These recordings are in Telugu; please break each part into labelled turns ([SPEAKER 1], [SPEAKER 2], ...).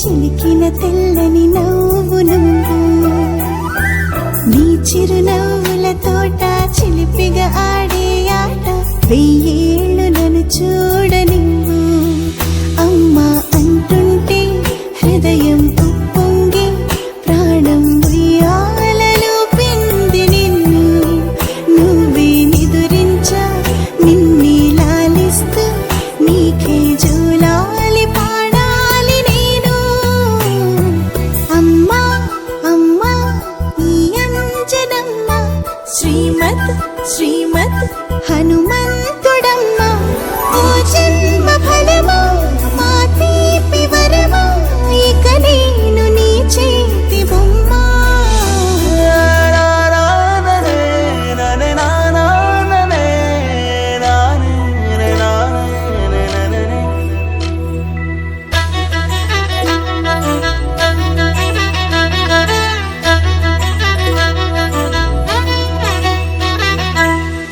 [SPEAKER 1] చిలికిన తెల్లని నవ్వు నువ్వు నీ చిరునవ్వుల తోట చిలిపిగా ఆడే ఆట వెయ్యేళ్ళు నన్ను చూడనివ్వు అమ్మా అంటుంటే హృదయం ఉప్పొంగి ప్రాణం ఉయ్యాలలో పిండి నిన్ను నువ్వే నిదురించా నిన్నే లాలిస్తూ నీకే జూలాలి పాడాలి నేను అమ్మా అమ్మా ఈ అంజనమ్మ శ్రీమత్ శ్రీమత్ హనుమంతుడమ్మ ఓ జన్మ ఫలమా మా తీపి వరమా ఇక నేను నీ చేతి బొమ్మ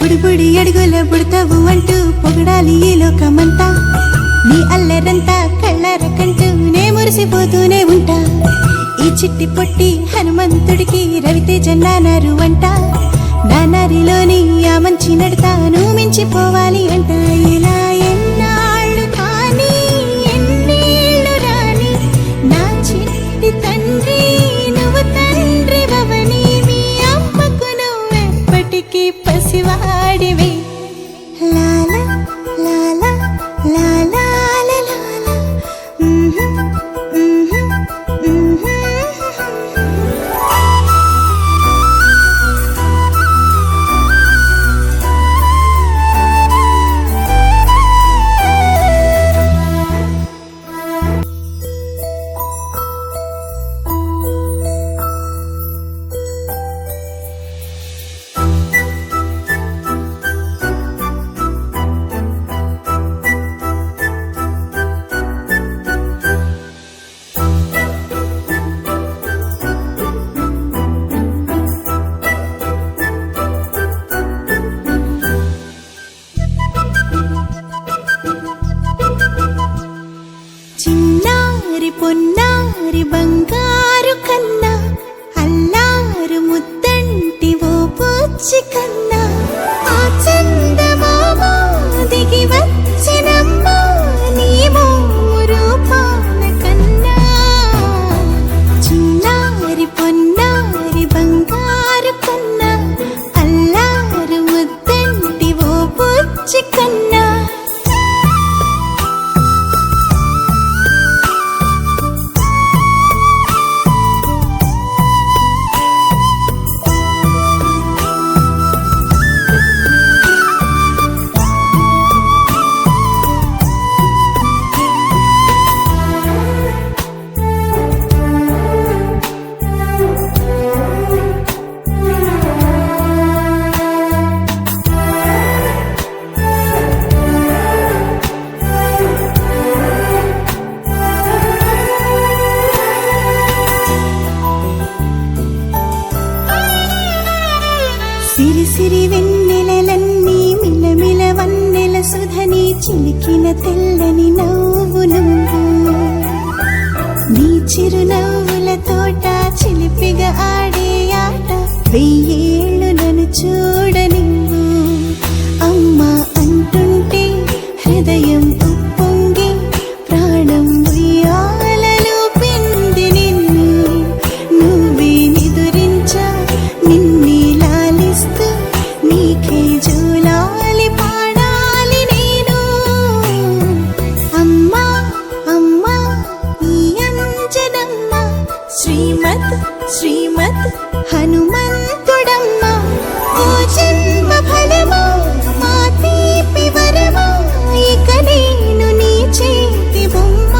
[SPEAKER 1] బుడిబుడి అడుగుల బుడతావు అంటూ పొగడాలి ఈ లోకమంతా నీ అల్లరంతా కళ్ళరకంటూ నే మురిసిపోతూనే ఉంటా ఈ చిట్టి పొట్టి హనుమంతుడికి రవితేజ నానారు అంట నానారిలోని ఆ మంచి నడతాను మించిపోవాలి అంట ఇలా ఎన్నాళ్ళు కానీ ఎన్నేళ్ళు రాని నా చిట్టి తండ్రి నువ్వు తండ్రి భవని మీ అమ్మకు నువ్వెప్పటికీ పసివాడివి లాలా లాలా లాలా లాలా చిన్నారి పొన్నారి బంగారు కన్నా అల్లారు ముద్దంటి ఓ బుజ్జి కన్నా ఆ చందమామ దిగి వచ్చినమ్మ నీ మోము రూపాల కన్నా చిన్నారి పొన్నారి బంగారు కన్నా అల్లారు ముద్దంటి ఓ బుజ్జి కన్నా సిరి సిరి వెన్నెలలన్నీ మిలమిల వన్నెల సుధని చిలికిన తెల్లని నవ్వు నువ్వు నీ చిరునవ్వుల తోట చిలిపిగా ఆడే ఆట వెయ్యేళ్ళు నన్ను చూడనివ్వు అమ్మా అంటుంటే హృదయం ఉప్పొంగి ప్రాణం ఉయ్యాలలో పిండి నిన్ను నువ్వే నిదురించా నిన్నే లాలిస్తూ నీకే జూలాలి పాడాలి నేను అమ్మా అమ్మా ఈ అంజనమ్మ శ్రీమత్ శ్రీమత్ హనుమంతుడమ్మ ఓ జన్మ ఫలమా మా తీపి వరమా ఇక నేను నీ చేతి బొమ్మ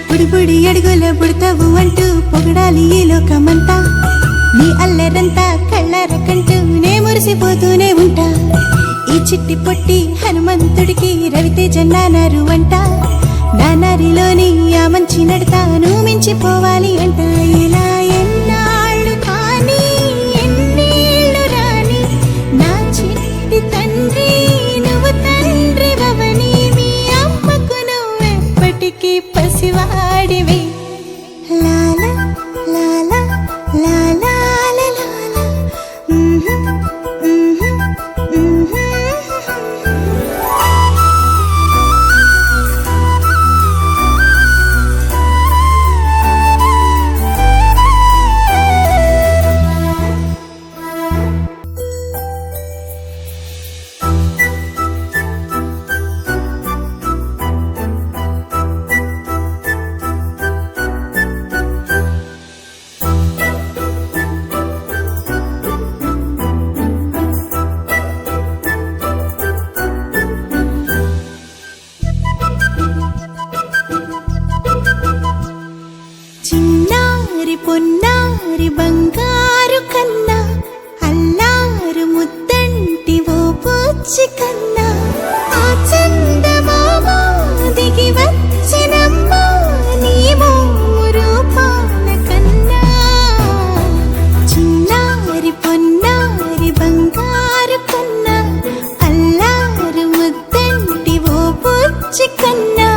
[SPEAKER 1] బుడిబుడి అడుగుల బుడతావు అంటూ పొగడాలి ఈ లోకమంతా నీ అల్లరంతా కళ్ళరకంటూ నే మురిసిపోతూనే ఉంటా ఈ చిట్టి పొట్టి హనుమంతుడికి రవితేజ నాన్న నానారిలోని ఆ మంచి నడతాను మించిపోవాలి అంట. ఇలా ఎన్నాళ్ళు కానీ ఎన్నేళ్ళు రాని నా చిట్టి తండ్రి నువ్వు తండ్రి భవని, మీ అమ్మకు నువ్వెప్పటికీ పసివాడివి. లాలా లాలా లాలా లాలా చిన్నారి పొన్నారి బంగారు కన్నా అల్లారు ముద్దంటి ఓ పుచ్చి కన్నా ఆ చందమామ దిగి వచ్చినమ్మ నీ మోము రూపాల కన్నా. చిన్నారి పొన్నారి బంగారు కన్నా అల్లారు ముద్దంటి ఓ పుచ్చి కన్నా.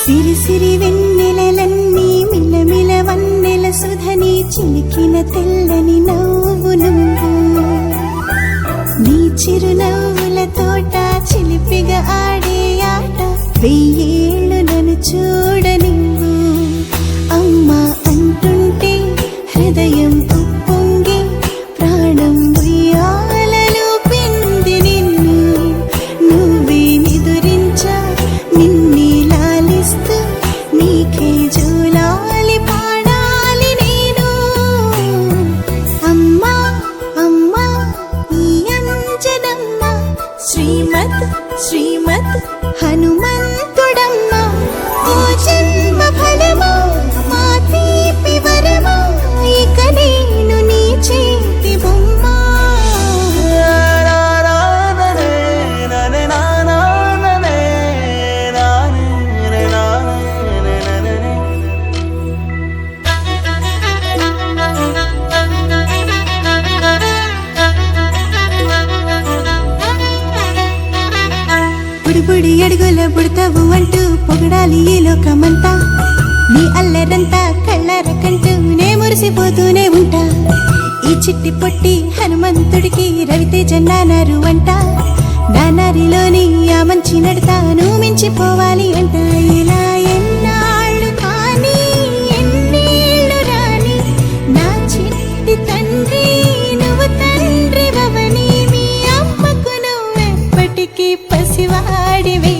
[SPEAKER 1] సిరి సిరి వెన్నెలలన్నీ మిలమిల వన్నెల సుధని చిలికిన తెల్లని నవ్వు నువ్వు, నీ చిరునవ్వుల తోట చిలిపిగా ఆడే ఆట వెయ్యేళ్ళు నన్ను చూడ నువ్వు. అమ్మా అంటుంటే హృదయం ఉప్పొంగి ప్రాణం ఉయ్యాలలో పిండి నిన్ను, నువ్వే నిదురించా నిన్నే లాలిస్తూ నీకే జూలాలి పాడాలి నేను. అమ్మా అమ్మా ఈ అంజనమ్మ శ్రీమత్ శ్రీమత్ హనుమంతుడమ్మ, ఓ జన్మ ఫలమా మా తీపి వరమా ఇక నేను నీ చేతి బొమ్మ. బుడి అడుగుల బుడతావు అంటూ పొగడాలి ఈ లోకమంతా, నీ అల్లరంతా కళ్ళారకంటూనే మురిసిపోతూనే ఉంటా. ఈ చిట్టి పొట్టి హనుమంతుడికి రవితేజ నానారు అంట, నానారిలోని ఆ మంచి నడతాను మించిపోవాలి అంట. ఇలా ఎన్నాళ్ళు కానీ ఎన్నేళ్ళు రాని నా చిట్టి తండ్రి నువ్వు తండ్రి భవని, మీ అమ్మకు నువ్వెప్పటికీ పసివాడివి.